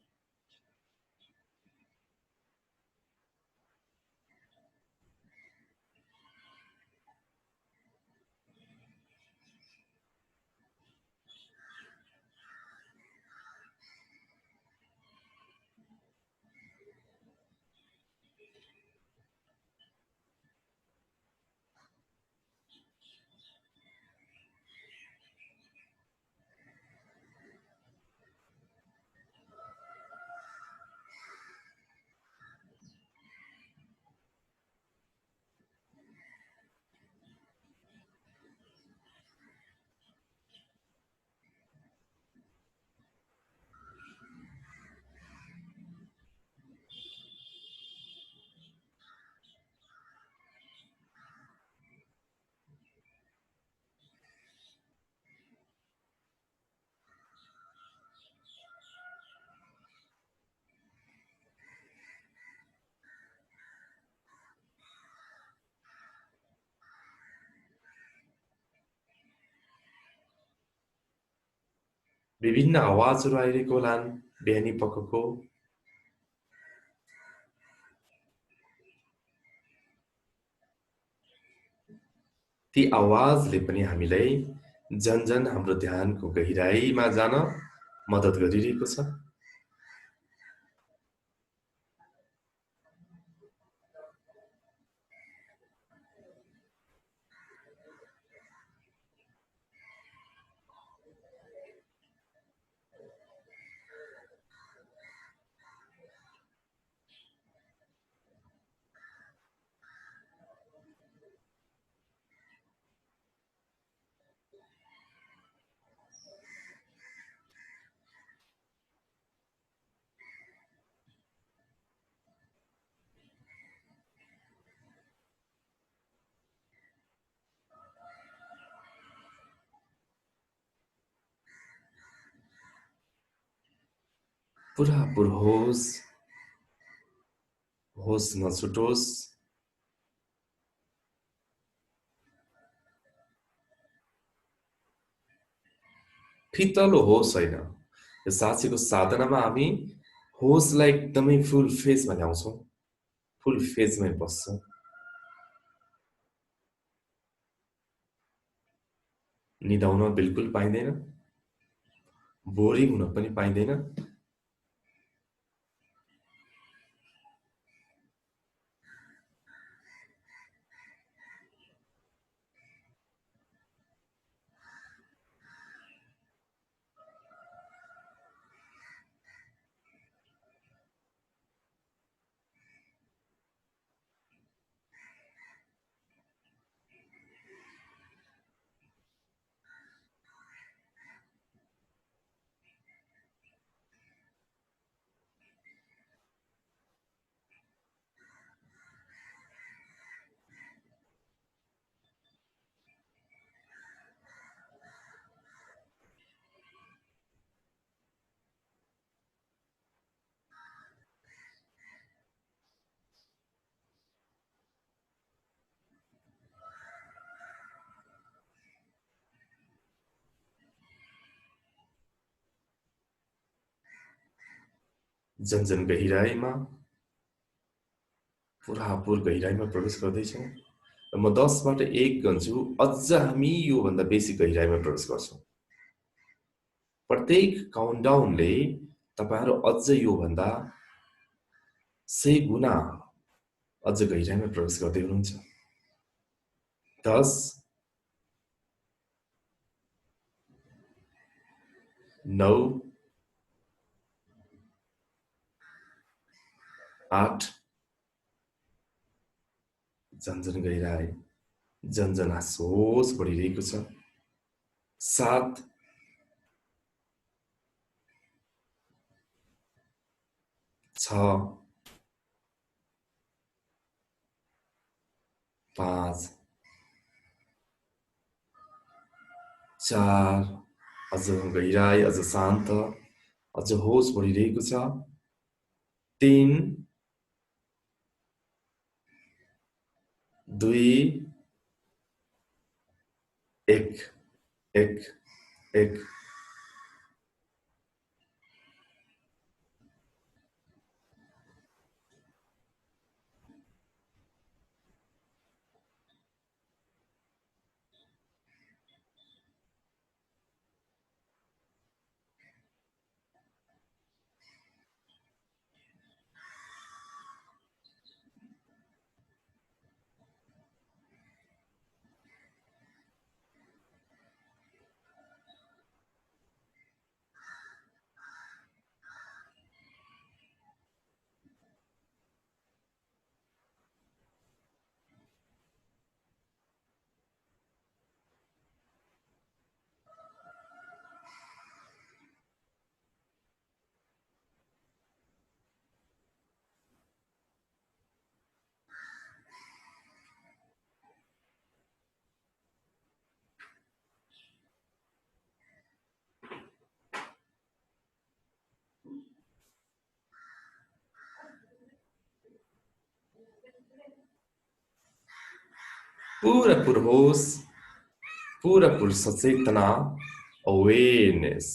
विभिन्न आवाजहरू आइरहेको होलान् बिहानी पखको, ती आवाजले पनि हामीलाई झन्झन हाम्रो ध्यानको गहिराईमा जान मद्दत गरिरहेको छ। पुरापुर होस, होस नछुटोस्, फितलो होस होइन। यो साँचीको साधनामा हामी होसलाई एकदमै फुल फेजमा ल्याउँछौँ, फुल फेजमै बस्छौँ। निदाउन बिल्कुल पाइँदैन, बोरिङ हुन पनि पाइँदैन। झन्झन गहिराईमा, पुरापुर गहिराईमा प्रवेश गर्दैछौँ र म 10बाट 1 गन्छु, अझ हामी योभन्दा बेसी गहिराईमा प्रवेश गर्छौँ। प्रत्येक काउन्टडाउनले तपाईहरू अझ योभन्दा 100 गुणा अझ गहिराईमा प्रवेश गर्दै हुनुहुन्छ। 10, 9, 8, झन्झन गहिराए, झन्झन सोच बढिरहेको छ। 7 6 5 4 अझ गहिराए, अझ शान्त, अझ होस बढिरहेको छ। 3 2 1 1 1 पूरा पूरा होस, पूरा पूरा सचेतना, अवेयरनेस।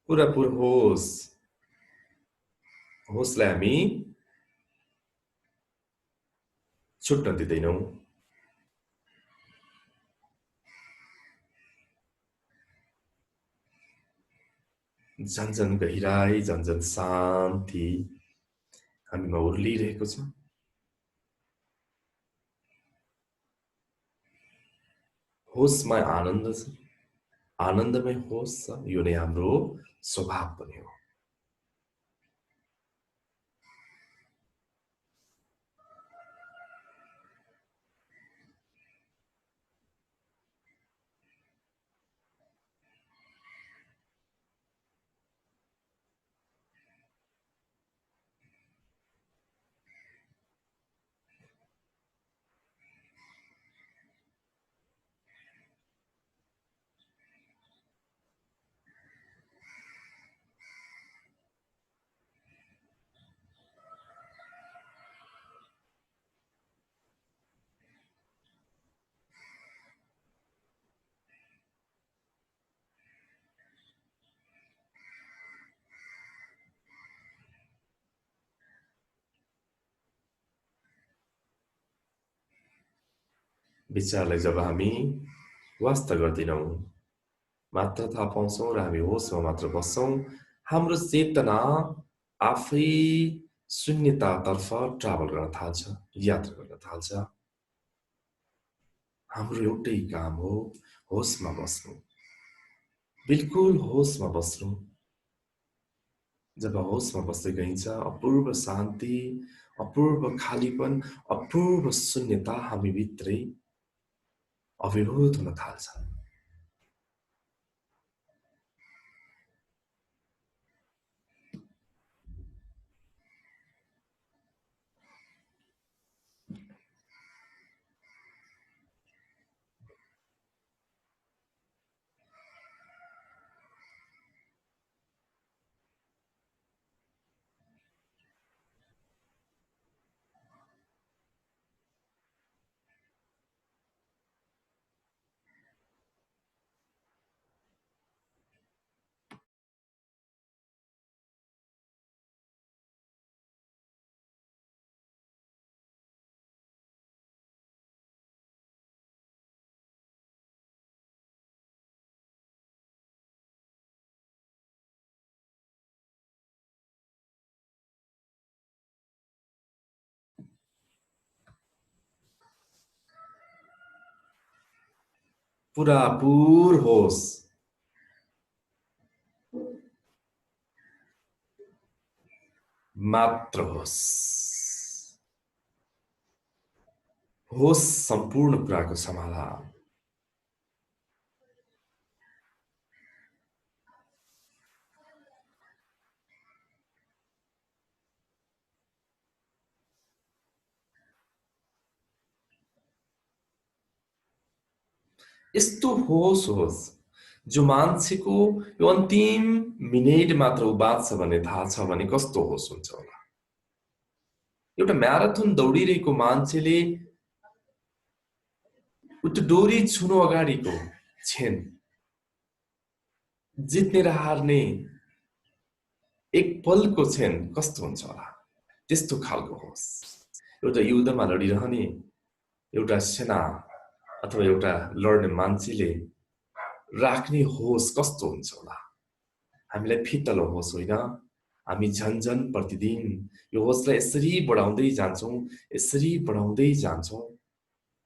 पूरा पूरा होस, होसलाई हामी छुट्न दिँदैनौँ। झन्झन गहिराई, झन्झन शान्ति हामीमा उर्लिरहेको छ। होसमा आनन्द छ, आनन्दमय होस छ। यो नै हाम्रो स्वभाव पनि हो। विचारलाई जब हामी वास्ता गर्दैनौँ, मात्र थाहा पाउँछौँ र हामी होसमा मात्र बस्छौँ, हाम्रो चेतना आफै शून्यतातर्फ ट्राभल गर्न थाल्छ, यात्रा गर्न थाल्छ। हाम्रो एउटै काम हो होसमा बस्नु, बिल्कुल होसमा बस्नु। जब होसमा बस्दै गइन्छ, अपूर्व शान्ति, अपूर्व खालीपन, अपूर्व शून्यता हामी भित्रै अभिभूत हुन थाल्छ। पुरापुर होस मात्र होस। होस सम्पूर्ण कुराको समाधान। यस्तो होस होस् जो मान्छेको यो अन्तिम मिनेट मात्र उ बाँच्छ भन्ने थाहा छ भने कस्तो होस हुन्छ होला। एउटा म्याराथन दौडिरहेको मान्छेले उतो डोरी छुनु अगाडिको क्षण जित्ने र हार्ने एक पलको क्षण कस्तो हुन्छ होला, त्यस्तो खालको होस। एउटा युद्धमा लडिरहने एउटा सेना अथवा एउटा लड्ने मान्छेले राख्ने होस कस्तो हुन्छ होला। हामीलाई फितलो होस होइन, हामी झन्झन प्रतिदिन यो होसलाई यसरी बढाउँदै जान्छौँ, यसरी बढाउँदै जान्छौँ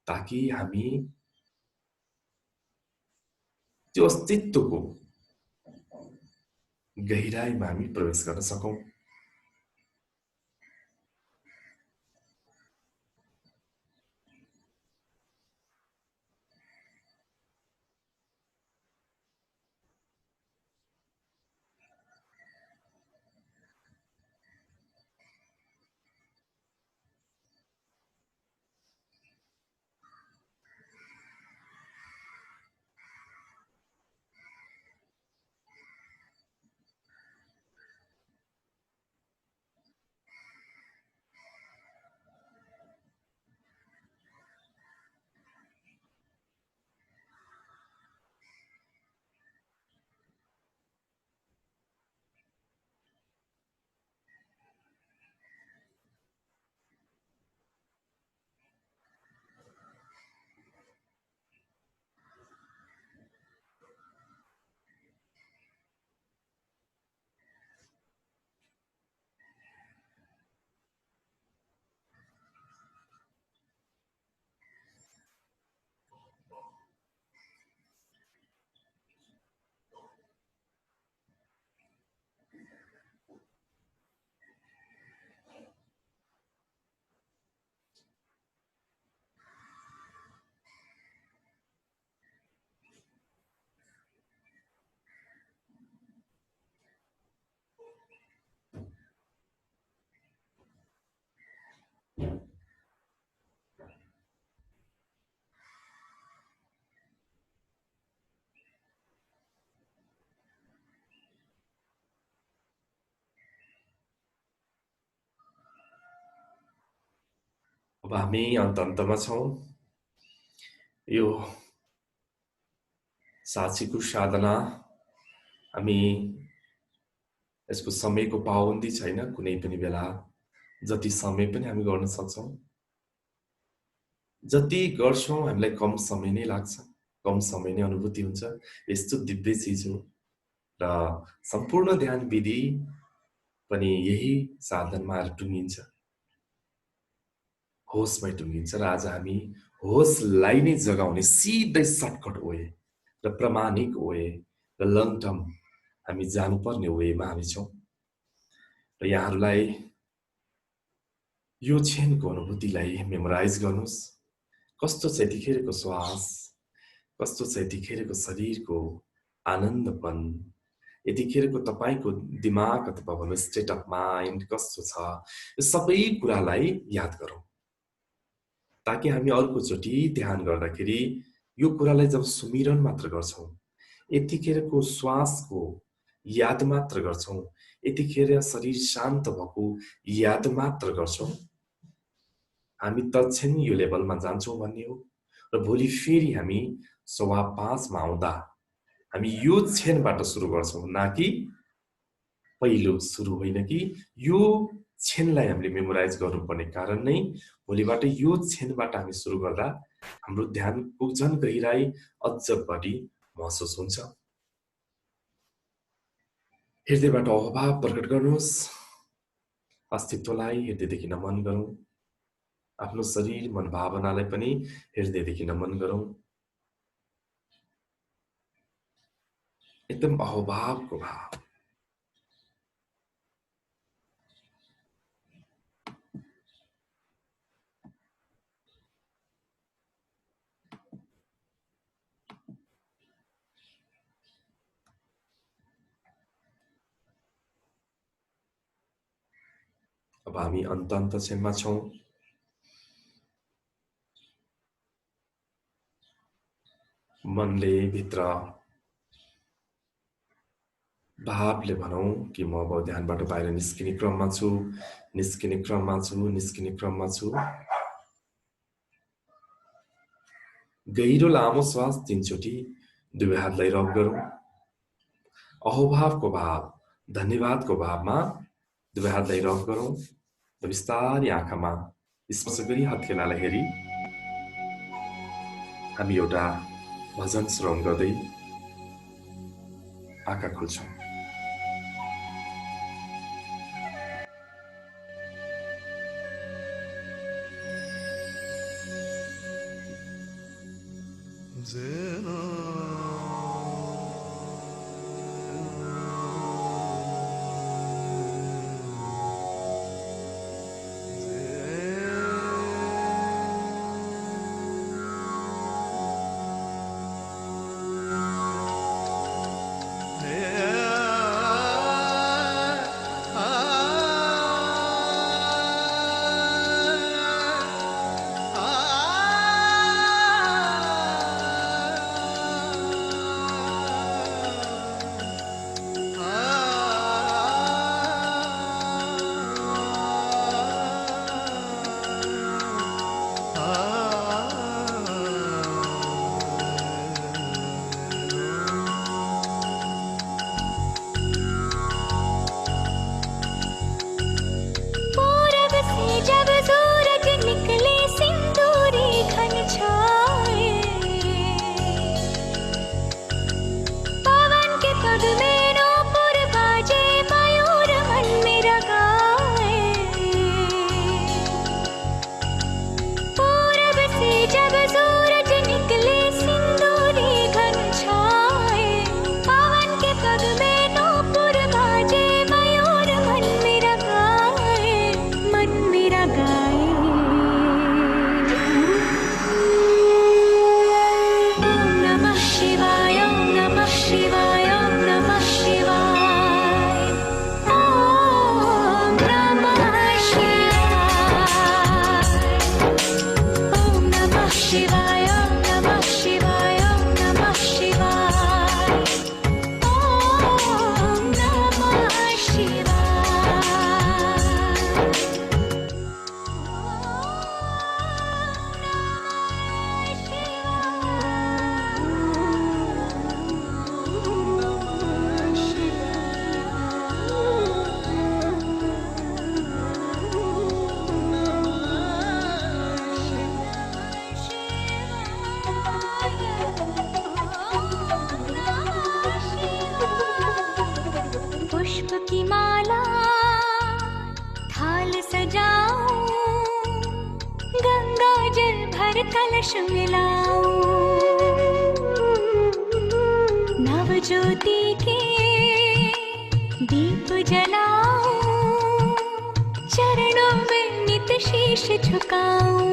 ताकि हामी त्यो अस्तित्वको गहिराईमा हामी प्रवेश गर्न सकौँ। अब हामी अन्त-अन्तमा छौँ। यो साँचीको साधना हामी यसको समयको पाबन्दी छैन, कुनै पनि बेला जति समय पनि हामी गर्न सक्छौँ। जति गर्छौँ हामीलाई कम समय नै लाग्छ, कम समय नै अनुभूति हुन्छ। यस्तो दिव्य चिज हो र सम्पूर्ण ध्यान विधि पनि यही साधनमा टुङ्गिन्छ, होसमै टुङ्गिन्छ। र आज हामी होसलाई नै जगाउने सिधै सर्टकट वे र प्रामाणिक वे र लङ टर्म हामी जानुपर्ने वेमा हामी छौँ। र यहाँहरूलाई यो क्षणको अनुभूतिलाई मेमोराइज गर्नुहोस्। कस्तो छ यतिखेरको श्वास, कस्तो छ यतिखेरको शरीरको आनन्दपन, यतिखेरको तपाईँको दिमाग अथवा भनौँ स्टेट अफ माइन्ड कस्तो छ, यो सबै कुरालाई याद गरौँ ताकि हामी अर्कोचोटि ध्यान गर्दाखेरि यो कुरालाई जब सुमिरन मात्र गर्छौँ, यतिखेरको श्वासको याद मात्र गर्छौँ, यतिखेर शरीर शान्त भएको याद मात्र गर्छौँ, हामी तत्क्षण यो लेभलमा जान्छौँ भन्ने हो। र भोलि फेरि हामी 5:15 मा आउँदा हामी यो क्षणबाट सुरु गर्छौँ, न कि पहिलो सुरु होइन कि यो क्षणलाई हामीले मेमोराइज गर्नुपर्ने कारण नै भोलिबाट यो क्षणबाट हामी सुरु गर्दा हाम्रो ध्यानको झन गहिराई अझ बढी महसुस हुन्छ। हृदयबाट अभाव प्रकट गर्नुहोस्, अस्तित्वलाई हृदयदेखि नमन गरौँ, आफ्नो शरीर मन भावनालाई पनि हृदयदेखि नमन गरौँ। एकदम अहोभावको भाव। अब हामी अन्त क्षणमा छौं। मनले भित्र भावले भनौं कि म अब ध्यानबाट बाहिर निस्किने क्रममा छु, निस्किने क्रममा छु, निस्किने क्रममा छु। गहिरो लामो श्वास 3 चोटी दुवै हातलाई रब गरौं। अहोभावको भाव, धन्यवादको भावमा दुवै हातलाई रब गरौं र बिस्तारै आँखामा स्पर्श गरी हत्केलालाई हेरी हामी एउटा भजन श्रवण गर्दै आँखा खोल्छौं। कलश मिलाऊं, नव ज्योति के दीप जलाऊं, चरणों में नित शीश झुकाऊं।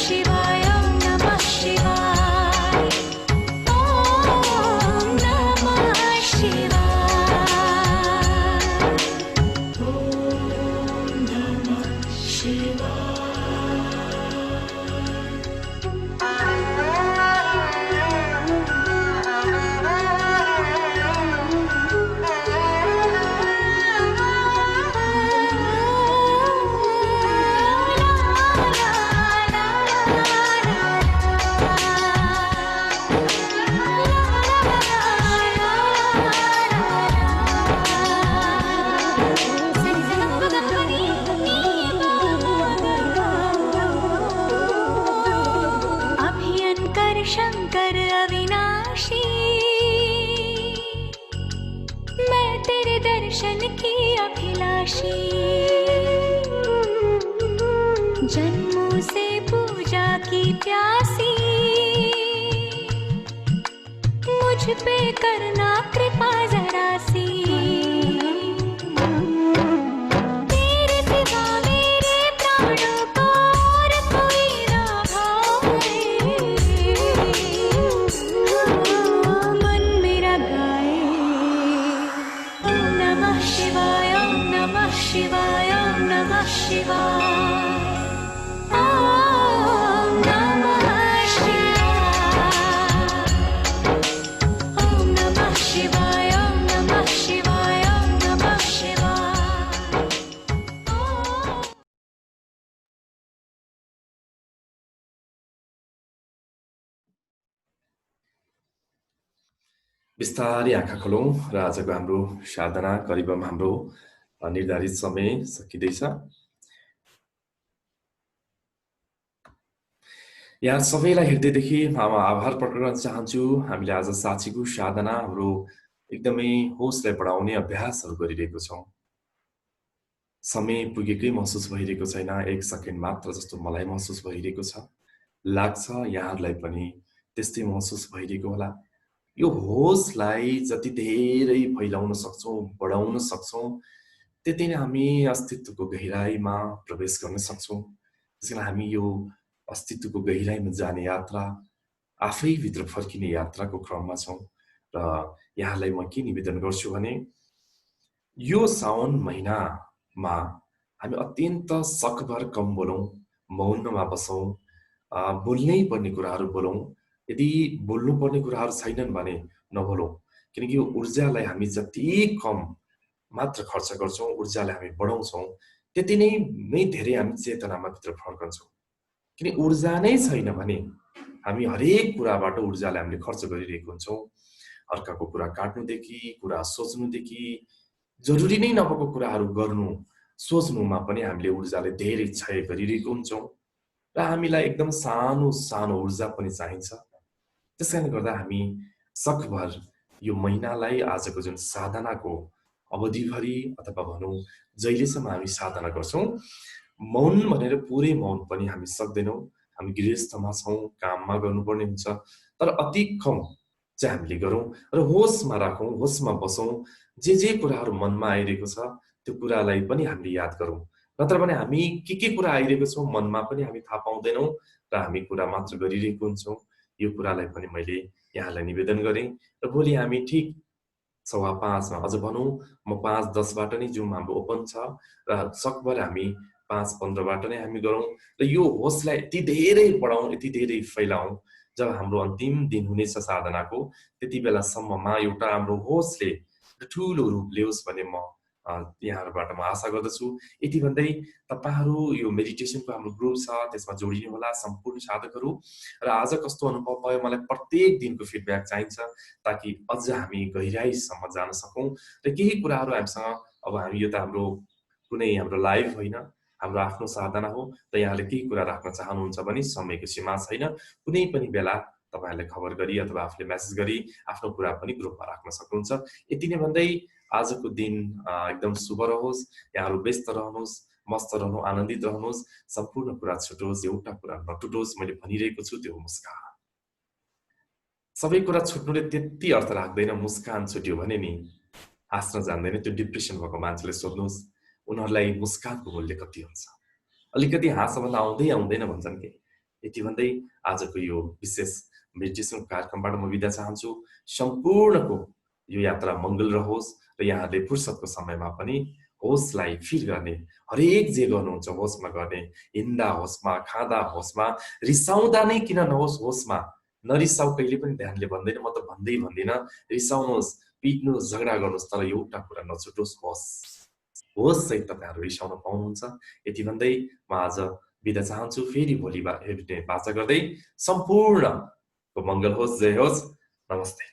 Shiva. शंकर अविनाशी, मैं तेरे दर्शन की अभिलाषी। जन्मों से पूजा की प्यासी, मुझ पे करना कृपा जरा सी। तेरे सिवा मेरे प्राणों को और कोई ना भाए, मन मेरा गाए। ओम नमः शिवाय, ओम नमः शिवाय, ओम नमः शिवाय। ओम नमः शिवाय, ओम नमः शिवाय, ओम नमः शिवाय, ओम नमः शिवाय। बिस्तारै आँखा खोलौँ र आजको हाम्रो साधना करिबम हाम्रो निर्धारित समय सकिँदैछ। यहाँ सबैलाई हृदयदेखि आभार प्रकट गर्न चाहन्छु। हामीले आज साँचीको साधना हाम्रो एकदमै होसलाई बढाउने अभ्यासहरू गरिरहेको छौँ। समय पुगेकै महसुस भइरहेको छैन, 1 सेकेन्ड मात्र जस्तो मलाई महसुस भइरहेको छ। लाग्छ यहाँहरूलाई पनि त्यस्तै महसुस भइरहेको होला। यो होसलाई जति धेरै फैलाउन सक्छौँ, बढाउन सक्छौँ, त्यति नै हामी अस्तित्वको गहिराईमा प्रवेश गर्न सक्छौँ। त्यसैले हामी यो अस्तित्वको गहिराईमा जाने यात्रा, आफैभित्र फर्किने यात्राको क्रममा छौँ। र यहाँलाई म के निवेदन गर्छु भने यो साउन महिनामा हामी अत्यन्त सकभर कम बोलौँ, मौनमा बसौँ, बोल्नै पर्ने कुराहरू बोलौँ। यदि बोल्नुपर्ने कुराहरू छैनन् भने नबोलौँ, किनकि यो ऊर्जालाई हामी जति कम मात्र खर्च गर्छौँ, ऊर्जालाई हामी बढाउँछौँ, त्यति नै धेरै हामी चेतनामा भित्र फर्कन्छौँ। किन ऊर्जा नै छैन भने हामी हरेक कुराबाट ऊर्जालाई हामीले खर्च गरिरहेको हुन्छौँ। अर्काको कुरा काट्नुदेखि, कुरा सोच्नुदेखि, जरुरी नै नभएको कुराहरू गर्नु, सोच्नुमा पनि हामीले ऊर्जाले धेरै क्षय गरिरहेको हुन्छौँ र हामीलाई एकदम सानो सानो ऊर्जा पनि चाहिन्छ। त्यसकारणले गर्दा हामी सकभर यो महिनालाई आजको जुन साधनाको अवधिभरि अथवा भनौँ जहिलेसम्म हामी साधना गर्छौँ, मौन भनेर पुरै मौन पनि हामी सक्दैनौँ। हामी गृहस्थमा छौँ, काममा गर्नुपर्ने हुन्छ, तर अति कम चाहिँ हामीले गरौँ र होसमा राखौँ, होसमा बसौँ। जे कुराहरू मनमा आइरहेको छ त्यो कुरालाई पनि हामीले याद गरौँ। नत्र भने हामी के कुरा आइरहेको छौँ मनमा पनि हामी थाहा पाउँदैनौँ र हामी कुरा मात्र गरिरहेको हुन्छौँ। यो कुरालाई पनि मैले यहाँलाई निवेदन गरेँ र भोलि हामी ठिक 5:15 अझ भनौँ म 5:10बाट नै जुम हाम्रो ओपन छ र सकभर हामी 5:15बाट नै हामी गरौँ र यो होसलाई यति धेरै बढाउँ, यति धेरै फैलाउँ। जब हाम्रो अन्तिम दिन हुनेछ साधनाको, त्यति बेलासम्ममा एउटा हाम्रो होसले ठुलो रूप लियोस् भन्ने म यहाँहरूबाट म आशा गर्दछु। यति भन्दै तपाईहरू यो मेडिटेसनको हाम्रो ग्रुप छ, त्यसमा जोडिनु होला सम्पूर्ण साधकहरू। र आज कस्तो अनुभव भयो मलाई प्रत्येक दिनको फिडब्याक चाहिन्छ, ताकि अझ हामी गहिराईसम्म जान सकौँ र केही कुराहरू हामीसँग अब हामी यो त हाम्रो कुनै हाम्रो लाइभ होइन, हाम्रो आफ्नो साधना हो। र यहाँले केही कुरा राख्न चाहनुहुन्छ भने समयको सीमा छैन, कुनै पनि बेला तपाईहरुले खबर गरी अथवा आफूले मेसेज गरी आफ्नो कुरा पनि ग्रुपमा राख्न सक्नुहुन्छ। यति नै भन्दै आजको दिन एकदम शुभ रहोस्, यहाँहरू व्यस्त रहनुहोस्, मस्त रहनु, आनन्दित रहनुहोस्, सम्पूर्ण कुरा छुटोस्, एउटा कुरा नटुटोस्। मैले भनिरहेको छु त्यो मुस्कान। सबै कुरा छुट्नुले त्यति अर्थ राख्दैन। मुस्कान छुट्यो भने नि हाँस्न जान्दैन, त्यो डिप्रेसन भएको मान्छेले सोध्नुहोस्, उनीहरूलाई मुस्कानको मूल्य कति हुन्छ। अलिकति हाँस भन्दा आउँदैन भन्छन् के। यति भन्दै आजको यो विशेष मेडिटेसन कार्यक्रमबाट म बिदा चाहन्छु। सम्पूर्णको यो यात्रा मङ्गल रहोस् र यहाँहरूले फुर्सदको समयमा पनि होसलाई फिल गर्ने, हरेक जे गर्नुहुन्छ होसमा गर्ने, हिँड्दा होसमा, खाँदा होसमा, रिसाउँदा नै किन नहोस् होसमा। नरिसाउ कहिले पनि ध्यानले भन्दैन, म त भन्दिनँ। रिसाउनुहोस्, पिट्नुहोस्, झगडा गर्नुहोस्, तर एउटा कुरा नछुटोस्, होस सहित तपाईहरु रिसाउन पाउनुहुन्छ। यति भन्दै म आज बिदा चाहन्छु। फेरि भोलि बाचा गर्दै सम्पूर्णको मङ्गल होस्, जय होस्, नमस्ते।